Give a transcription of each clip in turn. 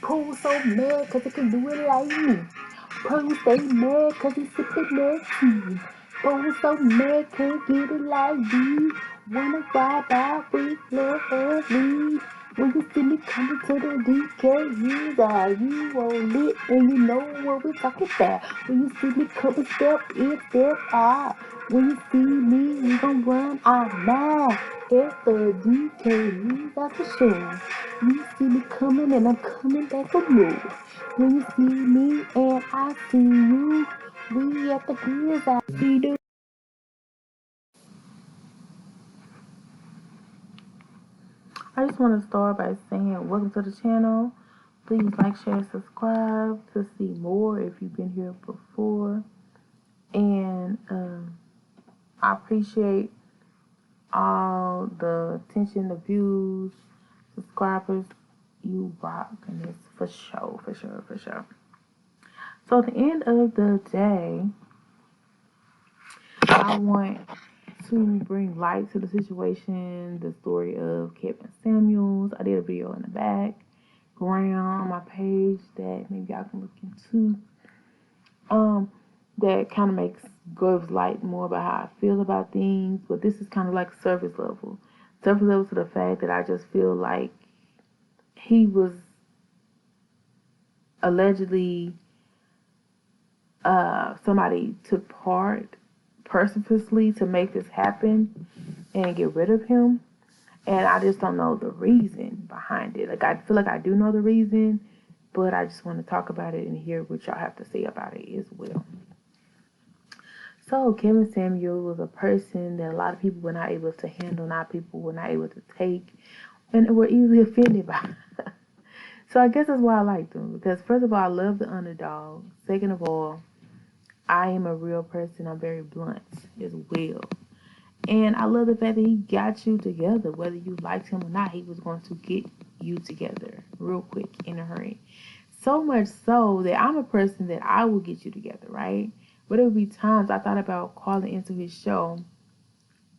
Pooh so mad cause he can do it like me. Pooh stay mad cause he sippin' that tea. Pooh so mad can't get it like me. Wanna ride out with lovely. When you see me coming to the DKHizouse, you all lit and you know what we're talking about. When you see me coming, step in, step out. When you see me, we gon' run our mile. It's the DKHizouse for sure. You see me coming and I'm coming back for more. When you see me and I see you, we at the gears I see do. I just want to start by saying welcome to the channel. Please like, share, subscribe to see more if you've been here before. And I appreciate all the attention, the views, subscribers. You rock, and it's for sure, for sure, for sure. So at the end of the day, I want to bring light to the situation, the story of Kevin Samuels. I did a video in the background on my page that maybe y'all can look into. That kind of gives light more about how I feel about things, but this is kind of like surface level to the fact that I just feel like he was allegedly somebody took part purposely to make this happen and get rid of him, and I just don't know the reason behind it. Like, I feel like I do know the reason, but I just want to talk about it and hear what y'all have to say about it as well. So Kevin Samuel was a person that a lot of people were not able to handle, not people were not able to take, and were easily offended by. So I guess that's why I liked him, because first of all, I love the underdog. Second of all, I am a real person. I'm very blunt as well. And I love the fact that he got you together. Whether you liked him or not, he was going to get you together real quick in a hurry. So much so that I'm a person that I will get you together, right? But there would be times I thought about calling into his show,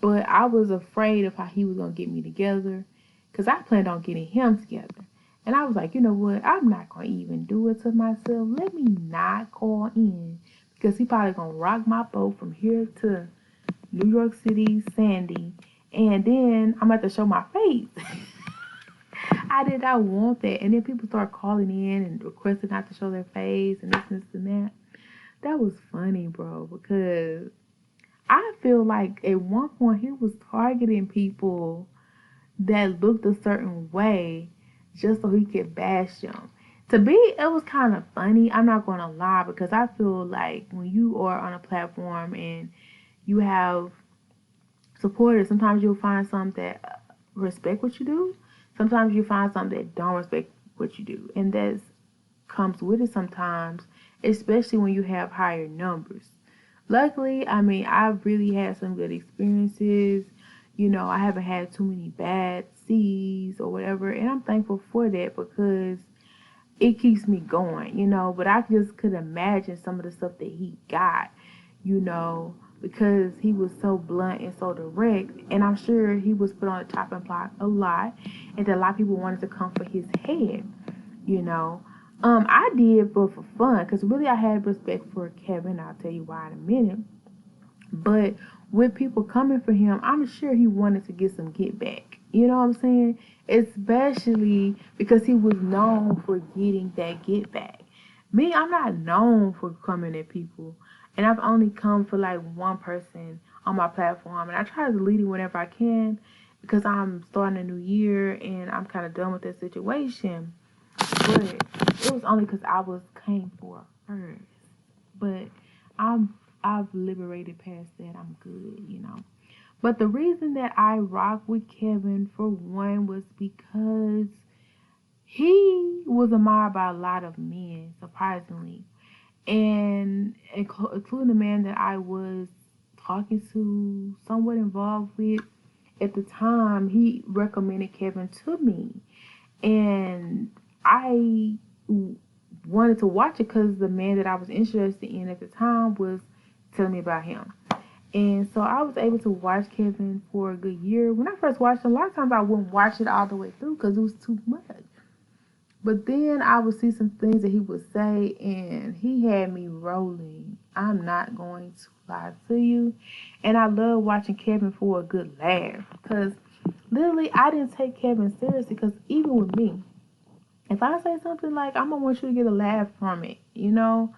but I was afraid of how he was going to get me together, because I planned on getting him together. And I was like, you know what? I'm not going to even do it to myself. Let me not call in, because he probably going to rock my boat from here to New York City, Sandy, and then I'm about to show my face. I did not want that. And then people start calling in and requesting not to show their face and this and that. That was funny, bro, because I feel like at one point he was targeting people that looked a certain way just so he could bash them. To me, it was kind of funny. I'm not going to lie, because I feel like when you are on a platform and you have supporters, sometimes you'll find some that respect what you do. Sometimes you find some that don't respect what you do. And that comes with it sometimes, especially when you have higher numbers. Luckily, I mean, I've really had some good experiences. You know, I haven't had too many bad C's or whatever, and I'm thankful for that, because it keeps me going, you know. But I just could imagine some of the stuff that he got, you know, because he was so blunt and so direct, and I'm sure he was put on the chopping block a lot, and that a lot of people wanted to come for his head, you know. I did, but for fun, because really I had respect for Kevin. I'll tell you why in a minute. But with people coming for him, I'm sure he wanted to get some get back. You know what I'm saying? Especially because he was known for getting that get back. Me, I'm not known for coming at people. And I've only come for like one person on my platform. And I try to delete it whenever I can, because I'm starting a new year and I'm kind of done with that situation. But it was only because I was came for first. But I've liberated past that. I'm good, you know. But the reason that I rock with Kevin, for one, was because he was admired by a lot of men, surprisingly. And including the man that I was talking to, somewhat involved with at the time, he recommended Kevin to me. And I wanted to watch it because the man that I was interested in at the time was telling me about him. And so I was able to watch Kevin for a good year. When I first watched him, a lot of times I wouldn't watch it all the way through because it was too much. But then I would see some things that he would say, and he had me rolling. I'm not going to lie to you. And I love watching Kevin for a good laugh, because literally I didn't take Kevin seriously, because even with me, if I say something like, I'm going to want you to get a laugh from it, you know?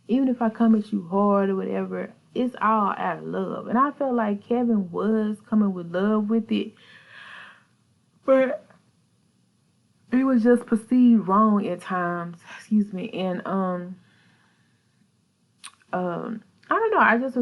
Even if I come at you hard or whatever, it's all out of love. And I felt like Kevin was coming with love with it, but it was just perceived wrong at times. Excuse me. And I don't know. I just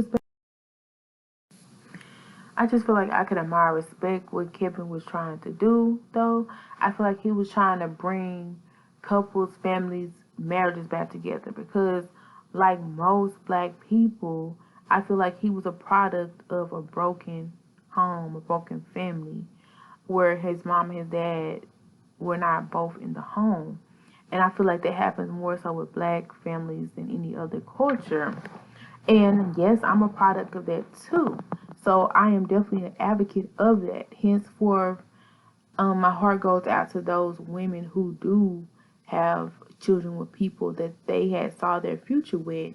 feel like I could admire, respect what Kevin was trying to do, though. I feel like he was trying to bring couples, families, marriages back together, because, like most black people, I feel like he was a product of a broken home, a broken family, where his mom and his dad were not both in the home. And I feel like that happens more so with black families than any other culture. And yes, I'm a product of that too. So I am definitely an advocate of that. Henceforth, my heart goes out to those women who do have children with people that they had saw their future with,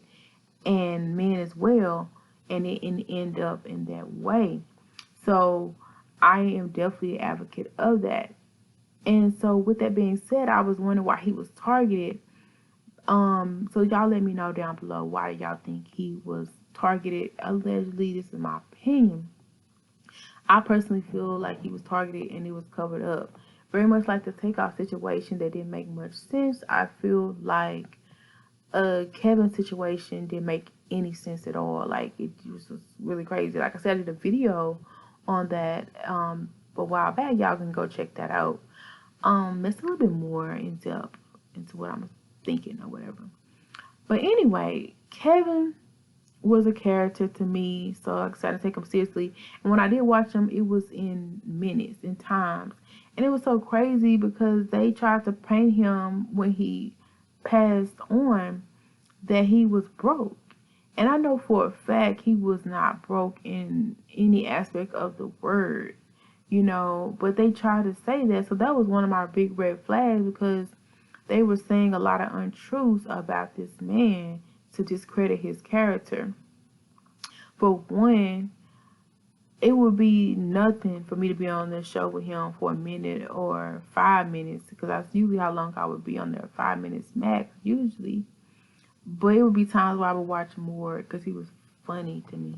and men as well, and it end up in that way. So I am definitely an advocate of that. And so with that being said, I was wondering why he was targeted. So y'all let me know down below, why y'all think he was targeted. Allegedly, this is my opinion. I personally feel like he was targeted and it was covered up. Very much like the takeoff situation that didn't make much sense. I feel like Kevin's situation didn't make any sense at all. Like, it just was really crazy. Like I said, I did a video on that a while back. Y'all can go check that out. It's a little bit more in depth into what I'm thinking or whatever. But anyway, Kevin was a character to me, so I decided to take him seriously. And when I did watch him, it was in minutes, in times. And it was so crazy because they tried to paint him when he passed on that he was broke. And I know for a fact he was not broke in any aspect of the word, you know, but they tried to say that. So that was one of my big red flags, because they were saying a lot of untruths about this man to discredit his character. For one, it would be nothing for me to be on this show with him for a minute or 5 minutes, because that's usually how long I would be on there, 5 minutes max, usually. But it would be times where I would watch more because he was funny to me.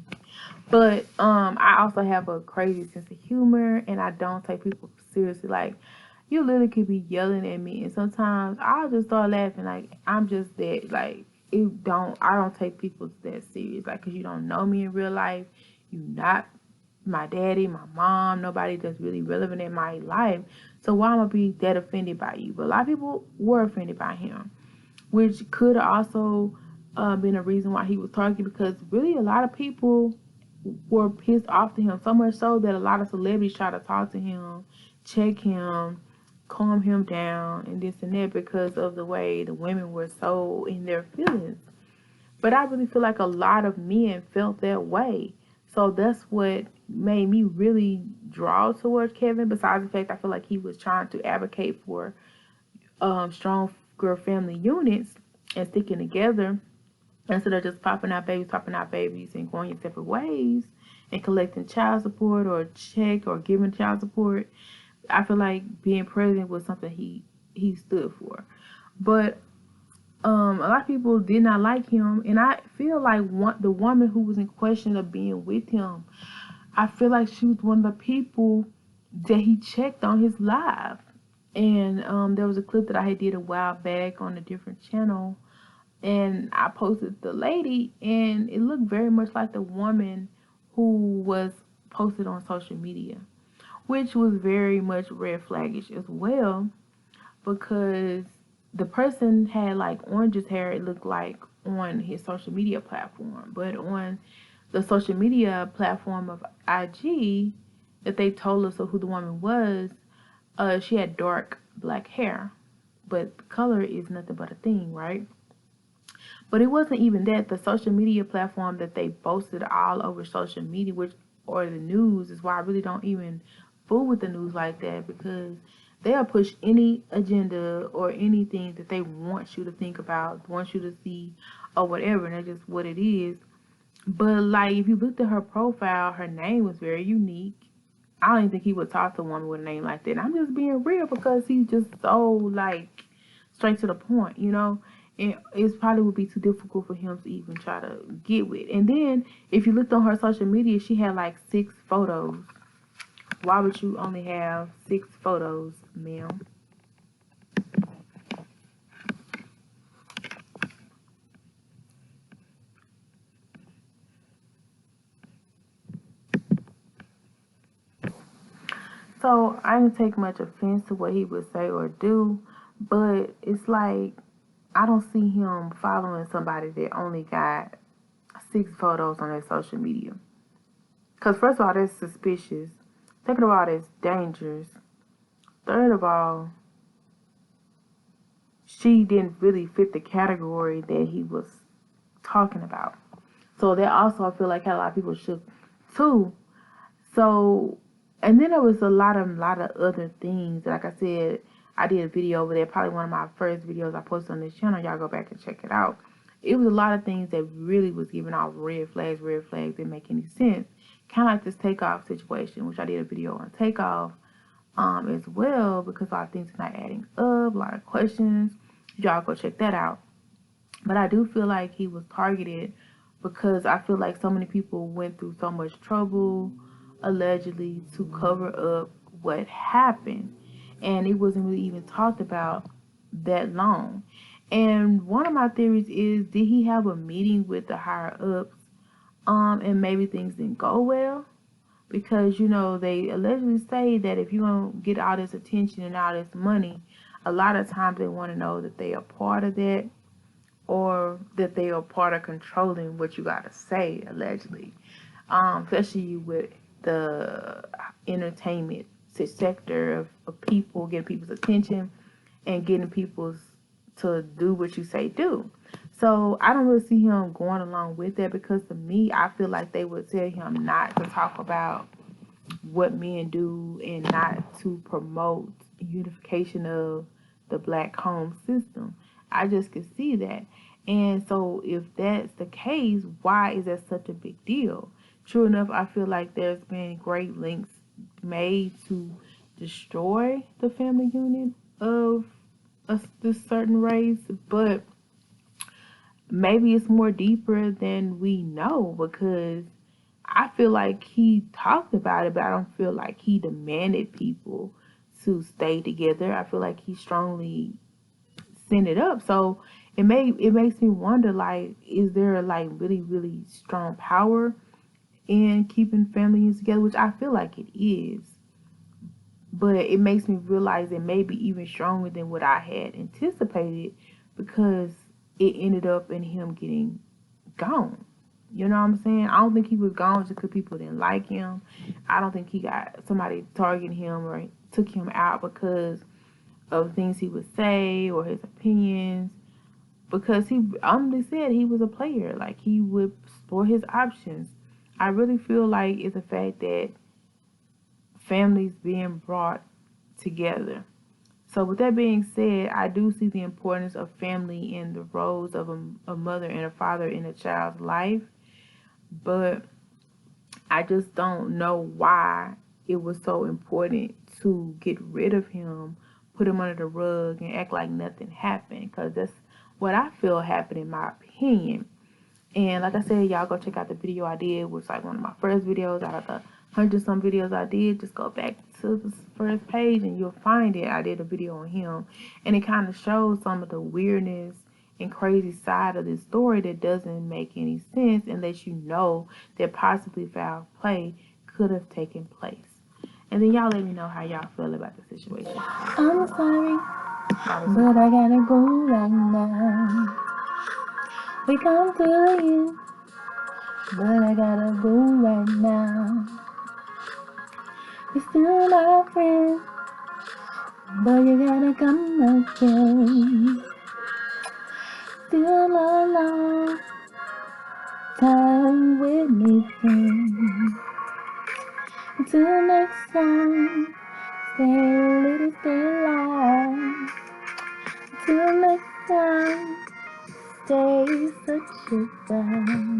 But I also have a crazy sense of humor, and I don't take people seriously. Like, you literally could be yelling at me, and sometimes I'll just start laughing. Like, I'm just that, like, I don't take people that serious. Like, because you don't know me in real life. You not my daddy, my mom, nobody that's really relevant in my life. So why am I be that offended by you? But a lot of people were offended by him, which could also been a reason why he was targeted, because really a lot of people were pissed off to him, so much so that a lot of celebrities tried to talk to him, check him, calm him down, and this and that, because of the way the women were so in their feelings. But I really feel like a lot of men felt that way. So that's what made me really draw towards Kevin, besides the fact I feel like he was trying to advocate for stronger family units and sticking together, instead of just popping out babies and going your separate ways and collecting child support or check or giving child support. I feel like being present was something he stood for. But a lot of people did not like him, and I feel like the woman who was in question of being with him, I feel like she was one of the people that he checked on his live. And there was a clip that I did a while back on a different channel, and I posted the lady, and it looked very much like the woman who was posted on social media, which was very much red flaggish as well, because the person had like orangish hair, it looked like, on his social media platform. But on the social media platform of IG that they told us of who the woman was, she had dark black hair. But color is nothing but a thing, right? But it wasn't even that. The social media platform that they boasted all over social media, or the news, is why I really don't even fool with the news like that, because they'll push any agenda or anything that they want you to think about, want you to see, or whatever, and that's just what it is. But like, if you looked at her profile, her name was very unique. I don't even think he would talk to a woman with a name like that. And I'm just being real because he's just so like straight to the point, you know. And it probably would be too difficult for him to even try to get with. And then if you looked on her social media, she had like 6 photos. Why would you only have 6 photos, ma'am? So I didn't take much offense to what he would say or do, but it's like I don't see him following somebody that only got 6 photos on their social media. Because first of all, that's suspicious. Second of all, that's dangerous. Third of all, she didn't really fit the category that he was talking about. So that also, I feel like, had a lot of people shook too. So, and then there was a lot of other things. Like I said, I did a video over there, probably one of my first videos I posted on this channel. Y'all go back and check it out. It was a lot of things that really was giving off red flags, didn't make any sense. Kind of like this Takeoff situation, which I did a video on Takeoff as well, because a lot of things are not adding up, a lot of questions. Y'all go check that out. But I do feel like he was targeted because I feel like so many people went through so much trouble, allegedly, to cover up what happened. And it wasn't really even talked about that long. And one of my theories is, did he have a meeting with the higher ups and maybe things didn't go well? Because, you know, they allegedly say that if you're going to get all this attention and all this money, a lot of times they want to know that they are part of that, or that they are part of controlling what you got to say, allegedly. Especially with the entertainment sector of people, getting people's attention and getting people to do what you say do. So I don't really see him going along with that, because to me, I feel like they would tell him not to talk about what men do and not to promote unification of the black home system. I just could see that. And so if that's the case, why is that such a big deal? True enough, I feel like there's been great links made to destroy the family unit of this certain race, but maybe it's more deeper than we know, because I feel like he talked about it, but I don't feel like he demanded people to stay together. I feel like he strongly sent it up. So it makes me wonder, like, is there like really strong power in keeping families together, which I feel like it is. But it makes me realize it may be even stronger than what I had anticipated, because it ended up in him getting gone. You know what I'm saying? I don't think he was gone just because people didn't like him. I don't think he got somebody targeting him or took him out because of things he would say or his opinions. Because he honestly said he was a player. Like, he would explore his options. I really feel like it's the fact that families being brought together. So with that being said, I do see the importance of family in the roles of a mother and a father in a child's life. But I just don't know why it was so important to get rid of him, put him under the rug, and act like nothing happened. Because that's what I feel happened, in my opinion. And like I said, y'all go check out the video I did, which was like one of my first videos out of the 100-some videos I did. Just go back to the first page and you'll find it. I did a video on him. And it kind of shows some of the weirdness and crazy side of this story that doesn't make any sense, and lets you know that possibly foul play could have taken place. And then y'all let me know how y'all feel about the situation. I'm sorry, but I gotta go right now. We come to you, but I gotta go right now. You're still my friend, but you gotta come again. Still a long time with me, friend. Until next time, stay alive. Till next time, stay such a